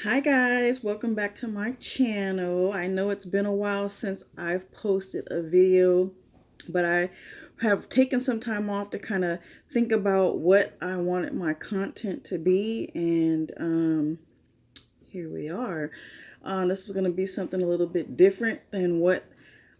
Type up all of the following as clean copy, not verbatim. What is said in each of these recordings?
Hi guys, welcome back to my channel. I know it's been a while since I've posted a video, but I have taken some time off to kind of think about what I wanted my content to be, and here we are. This is going to be something a little bit different than what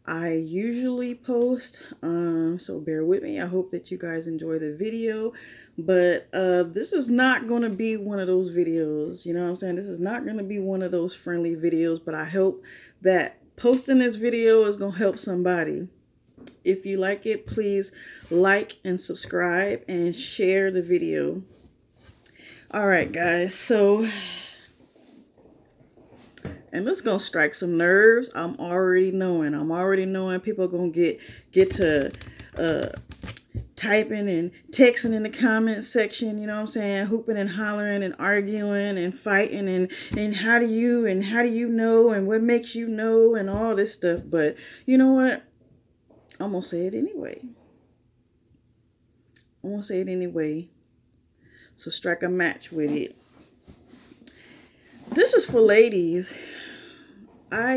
I usually post, so bear with me. I hope that you guys enjoy the video, but this is not going to be one of those videos, you know what I'm saying? This is not going to be one of those friendly videos, but I hope that posting this video is going to help somebody. If you like it, please like and subscribe and share the video. All right, guys, so... and this is gonna strike some nerves. I'm already knowing people are gonna get to typing and texting in the comment section, you know what I'm saying, hooping and hollering and arguing and fighting and how do you know and what makes you know and all this stuff. But you know what? I'm gonna say it anyway. So strike a match with it. This is for ladies. How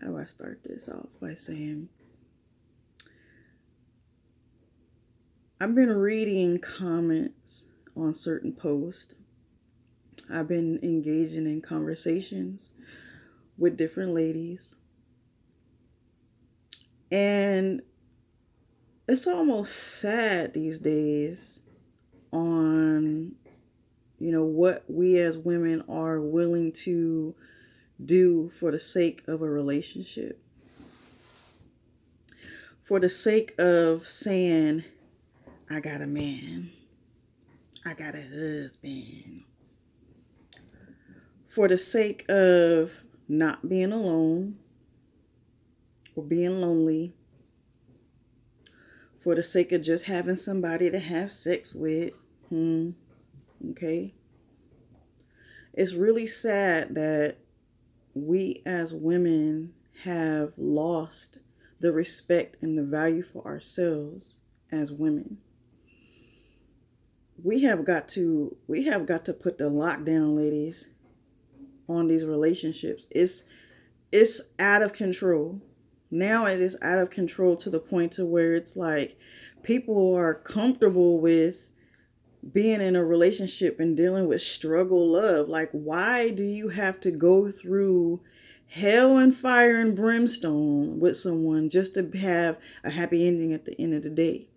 do I start this off by saying, I've been reading comments on certain posts. I've been engaging in conversations with different ladies. And it's almost sad these days on, you know, what we as women are willing to do for the sake of a relationship. For the sake of saying, I got a man, I got a husband. For the sake of not being alone or being lonely. For the sake of just having somebody to have sex with. Okay? It's really sad that we as women have lost the respect and the value for ourselves as women. We have got to put the lockdown, ladies, on these relationships. It's out of control. Now it is out of control to the point to where it's like people are comfortable with being in a relationship and dealing with struggle love. Like, why do you have to go through hell and fire and brimstone with someone just to have a happy ending at the end of the day?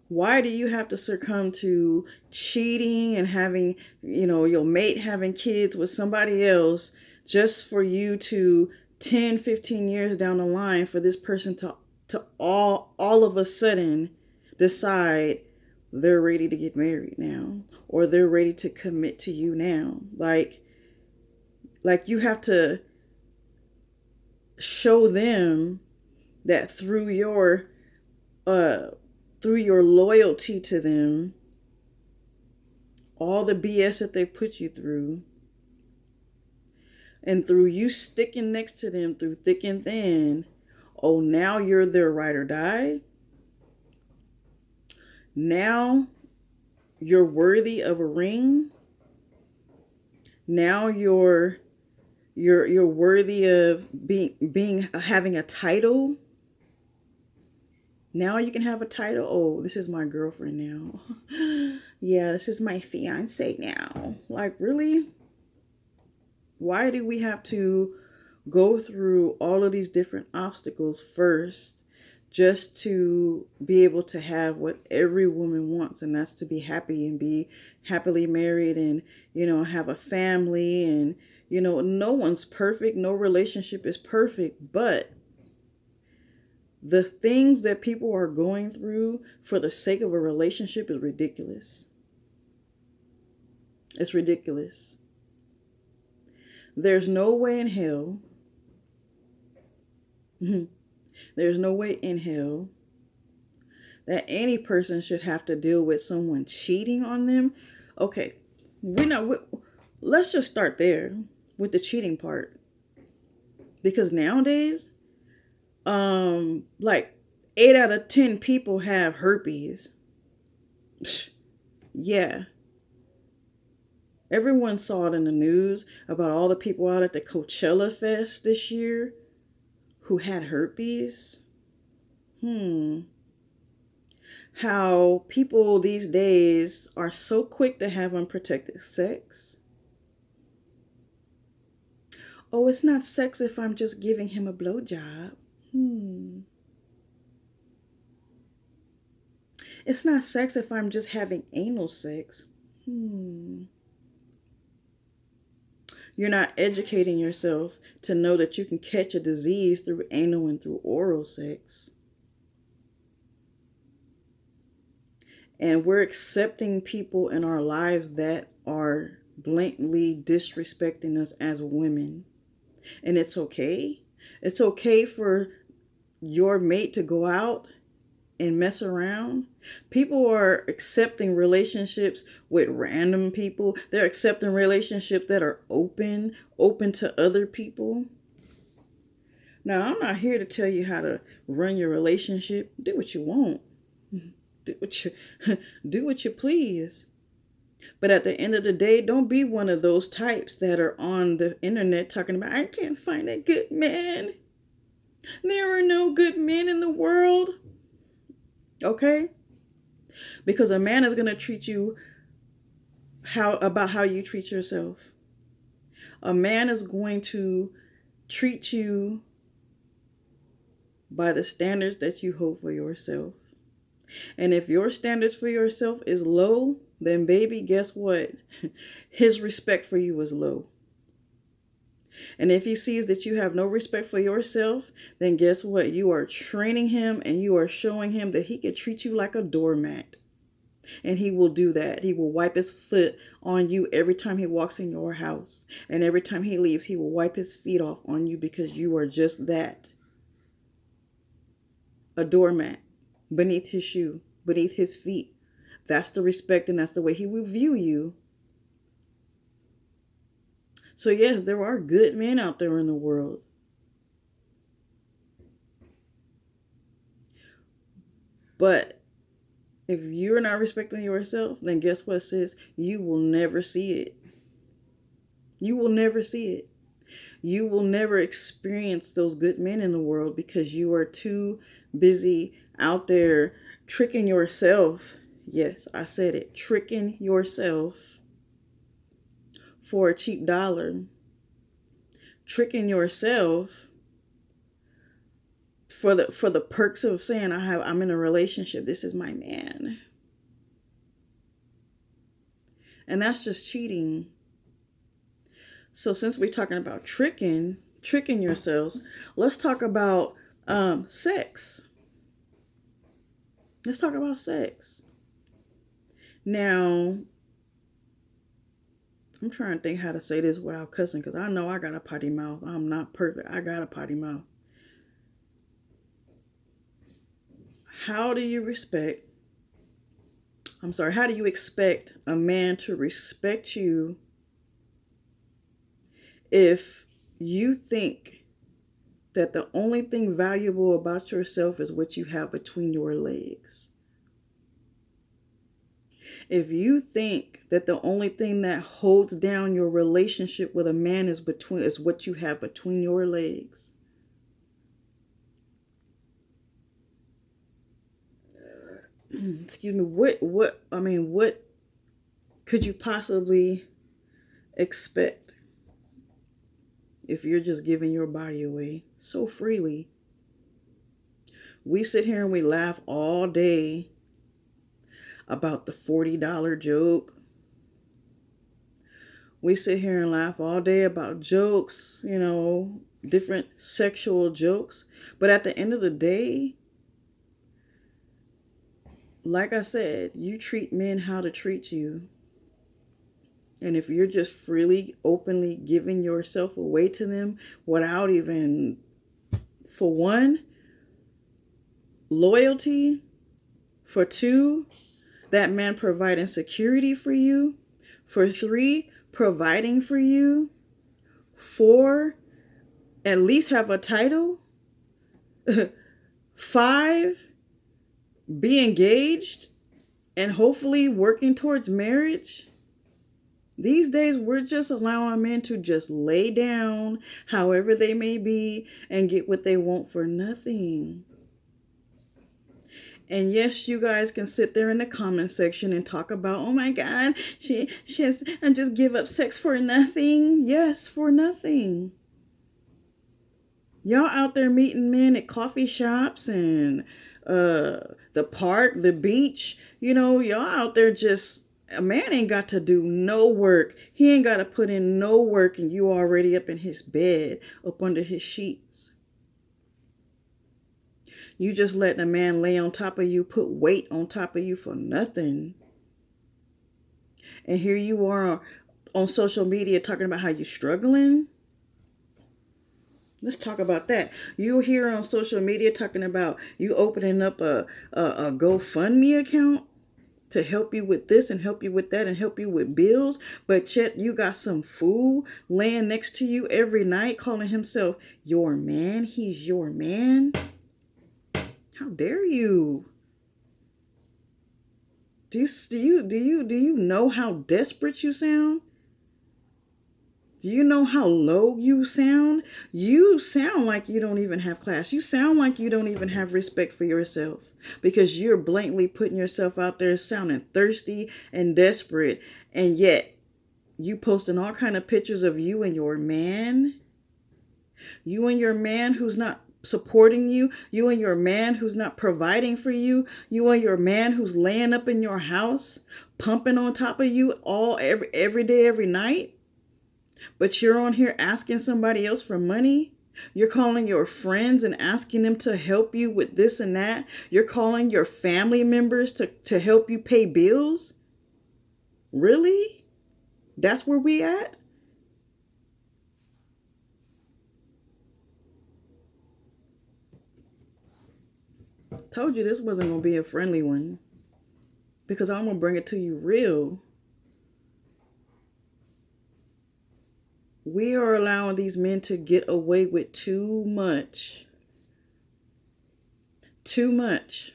Why do you have to succumb to cheating and having, you know, your mate having kids with somebody else just for you to 10, 15 years down the line for this person to all of a sudden decide they're ready to get married now, or they're ready to commit to you now? Like you have to show them that through your loyalty to them, all the BS that they put you through, and through you sticking next to them through thick and thin, oh, now you're their ride or die. Now you're worthy of a ring. Now you're worthy of having a title. Now you can have a title. Oh, this is my girlfriend now. Yeah, this is my fiance now. Like, really? Why do we have to go through all of these different obstacles first just to be able to have what every woman wants, and that's to be happy and be happily married and, you know, have a family? And, you know, no one's perfect. No relationship is perfect, but the things that people are going through for the sake of a relationship is ridiculous. It's ridiculous. There's no way in hell. There's no way in hell that any person should have to deal with someone cheating on them. Okay, let's just start there with the cheating part. Because nowadays, like 8 out of 10 people have herpes. Yeah. Everyone saw it in the news about all the people out at the Coachella Fest this year who had herpes. How people these days are so quick to have unprotected sex. Oh, it's not sex if I'm just giving him a blowjob. It's not sex if I'm just having anal sex. You're not educating yourself to know that you can catch a disease through anal and through oral sex. And we're accepting people in our lives that are blatantly disrespecting us as women. And it's okay. It's okay for your mate to go out and mess around. People are accepting relationships with random people. They're accepting relationships that are open to other people. Now, I'm not here to tell you how to run your relationship. Do what you want. Do what you please. But at the end of the day, don't be one of those types that are on the internet talking about, I can't find a good man. There are no good men in the world. Okay? Because a man is going to treat you about how you treat yourself. A man is going to treat you by the standards that you hold for yourself. And if your standards for yourself is low, then baby, guess what? His respect for you is low. And if he sees that you have no respect for yourself, then guess what? You are training him and you are showing him that he can treat you like a doormat. And he will do that. He will wipe his foot on you every time he walks in your house. And every time he leaves, he will wipe his feet off on you because you are just that. A doormat beneath his shoe, beneath his feet. That's the respect and that's the way he will view you. So yes, there are good men out there in the world. But if you're not respecting yourself, then guess what, sis? You will never see it. You will never see it. You will never experience those good men in the world because you are too busy out there tricking yourself. Yes, I said it. Tricking yourself for a cheap dollar. Tricking yourself for the perks of saying I'm in a relationship. This is my man. And that's just cheating. So since we're talking about tricking yourselves, let's talk about sex. Let's talk about sex. Now, I'm trying to think how to say this without cussing because I know I got a potty mouth. I'm not perfect. I got a potty mouth. How do you expect a man to respect you if you think that the only thing valuable about yourself is what you have between your legs? If you think that the only thing that holds down your relationship with a man is what you have between your legs, excuse me, what could you possibly expect if you're just giving your body away so freely? We sit here and we laugh all day about the $40 joke. We sit here and laugh all day about jokes, different sexual jokes. But at the end of the day, like I said, you treat men how to treat you. And if you're just freely, openly giving yourself away to them without even, for one, loyalty, for two, that man providing security for you, for three, providing for you, four, at least have a title, five, be engaged and hopefully working towards marriage, These days, we're just allowing men to just lay down, however they may be, and get what they want for nothing. And yes, you guys can sit there in the comment section and talk about, oh my God, she's and just give up sex for nothing. Yes, for nothing. Y'all out there meeting men at coffee shops and the park, the beach. Y'all out there just, a man ain't got to do no work. He ain't got to put in no work, and you already up in his bed, up under his sheets. You just letting a man lay on top of you, put weight on top of you for nothing. And here you are on social media talking about how you're struggling. Let's talk about that. You here on social media talking about you opening up a GoFundMe account to help you with this and help you with that and help you with bills. But yet you got some fool laying next to you every night calling himself your man. He's your man. How dare you? Do you know how desperate you sound? Do you know how low you sound? You sound like you don't even have class. You sound like you don't even have respect for yourself, because you're blatantly putting yourself out there sounding thirsty and desperate, and yet you posting all kind of pictures of you and your man. You and your man who's not supporting you. You and your man who's not providing for you. You and your man who's laying up in your house, pumping on top of you every day, every night. But you're on here asking somebody else for money. You're calling your friends and asking them to help you with this and that. You're calling your family members to help you pay bills. Really? That's where we at? Told you this wasn't going to be a friendly one, because I'm going to bring it to you real. We are allowing these men to get away with too much. Too much.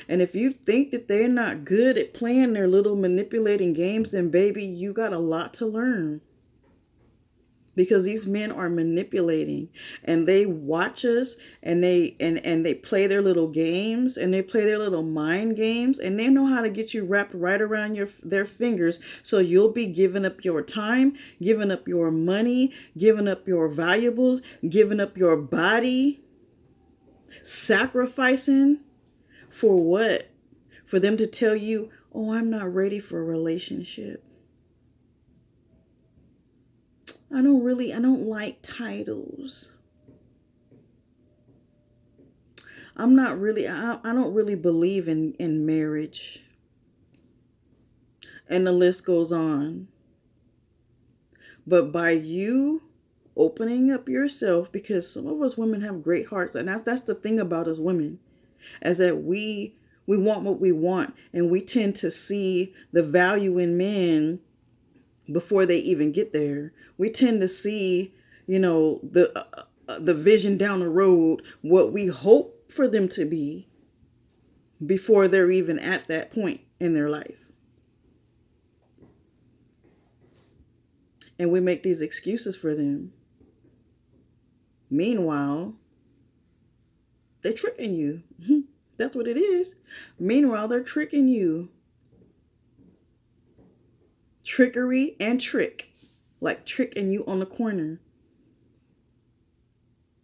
And if you think that they're not good at playing their little manipulating games, then baby, you got a lot to learn. Because these men are manipulating, and they watch us, and they play their little games, and they play their little mind games, and they know how to get you wrapped right around their fingers, so you'll be giving up your time, giving up your money, giving up your valuables, giving up your body, sacrificing for what? For them to tell you, oh, I'm not ready for a relationship. I don't like titles. I don't really believe in marriage. And the list goes on. But by you opening up yourself, because some of us women have great hearts, and that's the thing about us women, is that we want what we want, and we tend to see the value in men before they even get there. We tend to see, the vision down the road, what we hope for them to be, before they're even at that point in their life. And we make these excuses for them. Meanwhile, they're tricking you. That's what it is. Meanwhile, they're tricking you. Trickery and trick. Like tricking you on the corner.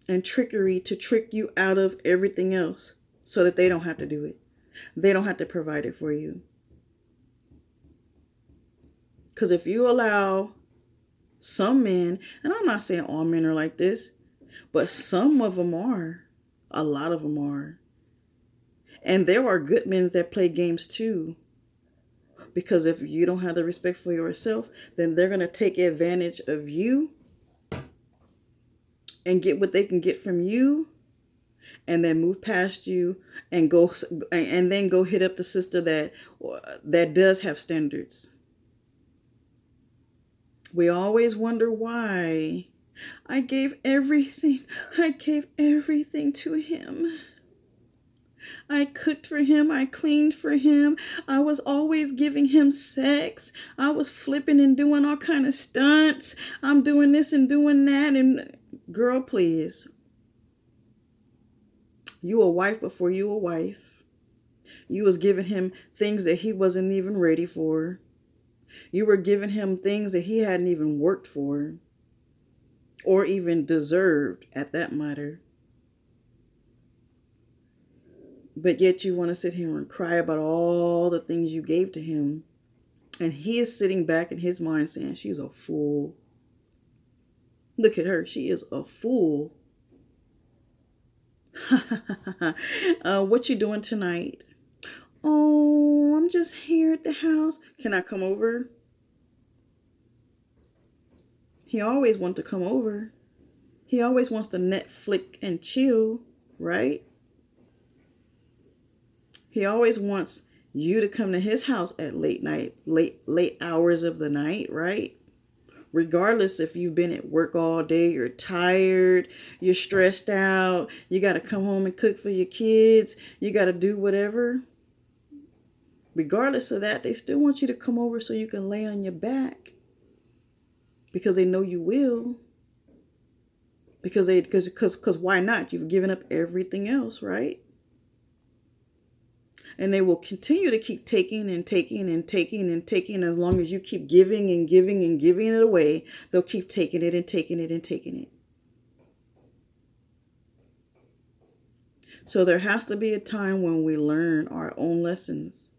And trickery to trick you out of everything else, so that they don't have to do it. They don't have to provide it for you. Because if you allow some men, and I'm not saying all men are like this, but some of them are. A lot of them are. And there are good men that play games too. Because if you don't have the respect for yourself, then they're going to take advantage of you and get what they can get from you, and then move past you and then go hit up the sister that does have standards. We always wonder why. I gave everything to him. I cooked for him. I cleaned for him. I was always giving him sex. I was flipping and doing all kind of stunts. I'm doing this and doing that. And girl, please. You a wife before you a wife. You was giving him things that he wasn't even ready for. You were giving him things that he hadn't even worked for or even deserved at that matter. But yet you want to sit here and cry about all the things you gave to him. And he is sitting back in his mind saying, she's a fool. Look at her. She is a fool. What you doing tonight? Oh, I'm just here at the house. Can I come over? He always wants to come over. He always wants to Netflix and chill, right? He always wants you to come to his house at late hours of the night, right? Regardless if you've been at work all day, you're tired, you're stressed out, you got to come home and cook for your kids, you got to do whatever. Regardless of that, they still want you to come over so you can lay on your back. Because they know you will. Because why not? You've given up everything else, right? And they will continue to keep taking and taking and taking and taking. As long as you keep giving and giving and giving it away, they'll keep taking it and taking it and taking it. So there has to be a time when we learn our own lessons.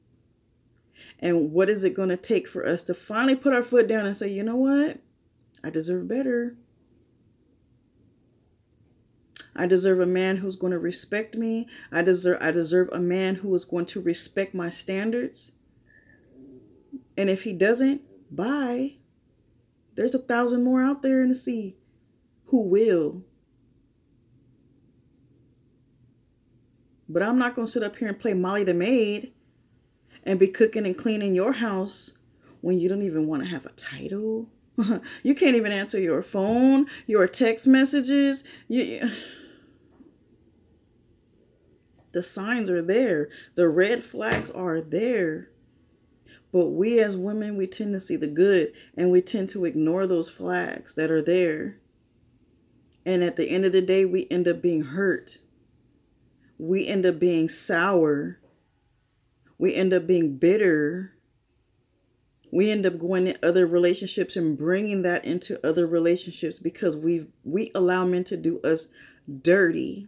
And what is it going to take for us to finally put our foot down and say, you know what? I deserve better. I deserve a man who's going to respect me. I deserve a man who is going to respect my standards. And if he doesn't, bye. There's 1,000 more out there in the sea who will. But I'm not going to sit up here and play Molly the maid and be cooking and cleaning your house when you don't even want to have a title. You can't even answer your phone, your text messages. The signs are there. The red flags are there. But we as women, we tend to see the good and we tend to ignore those flags that are there. And at the end of the day, we end up being hurt. We end up being sour. We end up being bitter. We end up going in other relationships and bringing that into other relationships because we allow men to do us dirty.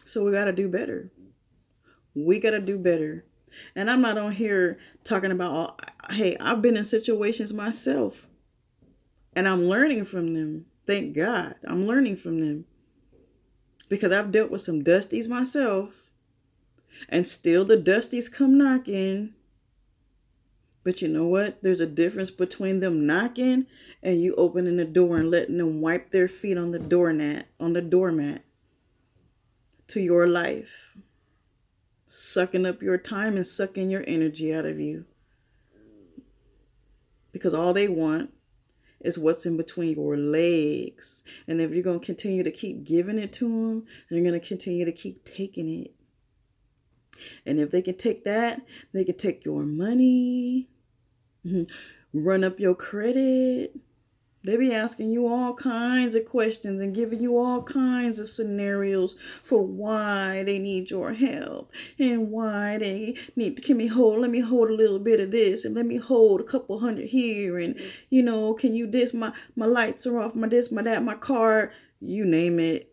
So we got to do better. We got to do better. And I'm not on here talking about, hey, I've been in situations myself. And I'm learning from them. Thank God. I'm learning from them. Because I've dealt with some dusties myself. And still the dusties come knocking. But you know what? There's a difference between them knocking and you opening the door and letting them wipe their feet on the doormat to your life. Sucking up your time and sucking your energy out of you. Because all they want is what's in between your legs. And if you're going to continue to keep giving it to them, they're going to continue to keep taking it. And if they can take that, they can take your money, run up your credit. They be asking you all kinds of questions and giving you all kinds of scenarios for why they need your help and why they need let me hold a little bit of this and let me hold a couple hundred here and can you this my lights are off, my this, my that, my car, you name it.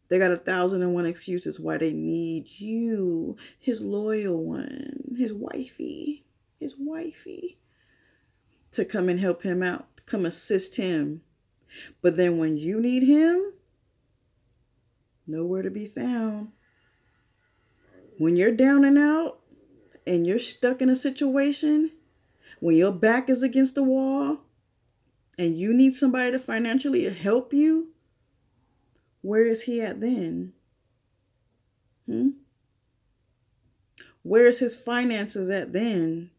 They got 1,001 excuses why they need you, his loyal one, his wifey, to come and help him out, come assist him. But then when you need him, nowhere to be found. When you're down and out and you're stuck in a situation, when your back is against the wall and you need somebody to financially help you, where is he at then? Where's his finances at then?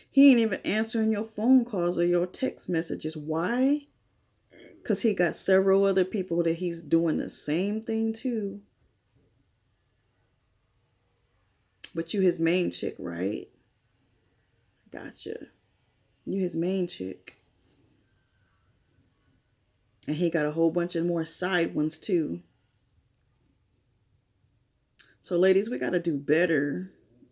He ain't even answering your phone calls or your text messages. Why? Because he got several other people that he's doing the same thing to. But you his main chick, right? Gotcha. You his main chick. And he got a whole bunch of more side ones too. So ladies, we got to do better.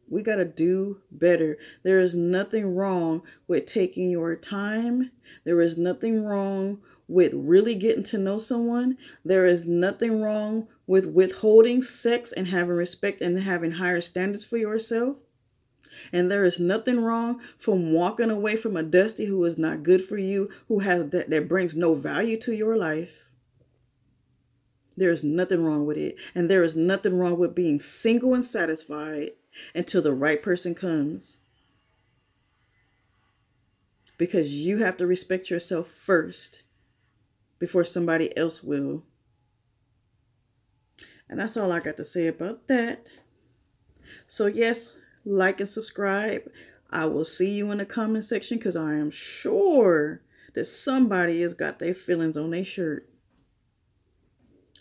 We got to do better. There is nothing wrong with taking your time. There is nothing wrong with really getting to know someone. There is nothing wrong with withholding sex and having respect and having higher standards for yourself. And there is nothing wrong from walking away from a dusty who is not good for you, who has that brings no value to your life. There is nothing wrong with it. And there is nothing wrong with being single and satisfied until the right person comes. Because you have to respect yourself first before somebody else will. And that's all I got to say about that. So yes, like and subscribe. I will see you in the comment section because I am sure that somebody has got their feelings on their shirt.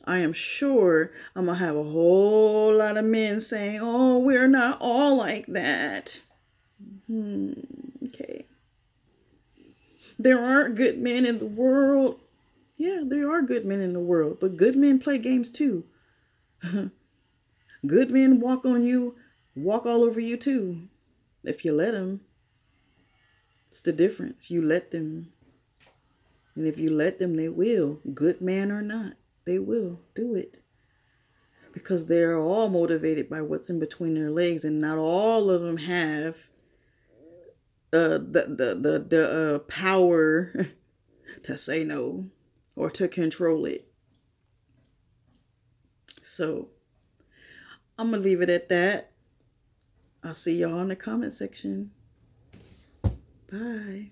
I am sure I'm going to have a whole lot of men saying, oh, we're not all like that. Okay. There aren't good men in the world. Yeah, there are good men in the world, but good men play games too. Good men walk on you, walk all over you too. If you let them. It's the difference. You let them. And if you let them, they will. Good man or not, they will do it. Because they're all motivated by what's in between their legs, and not all of them have the power to say no or to control it. So I'm gonna leave it at that. I'll see y'all in the comment section. Bye.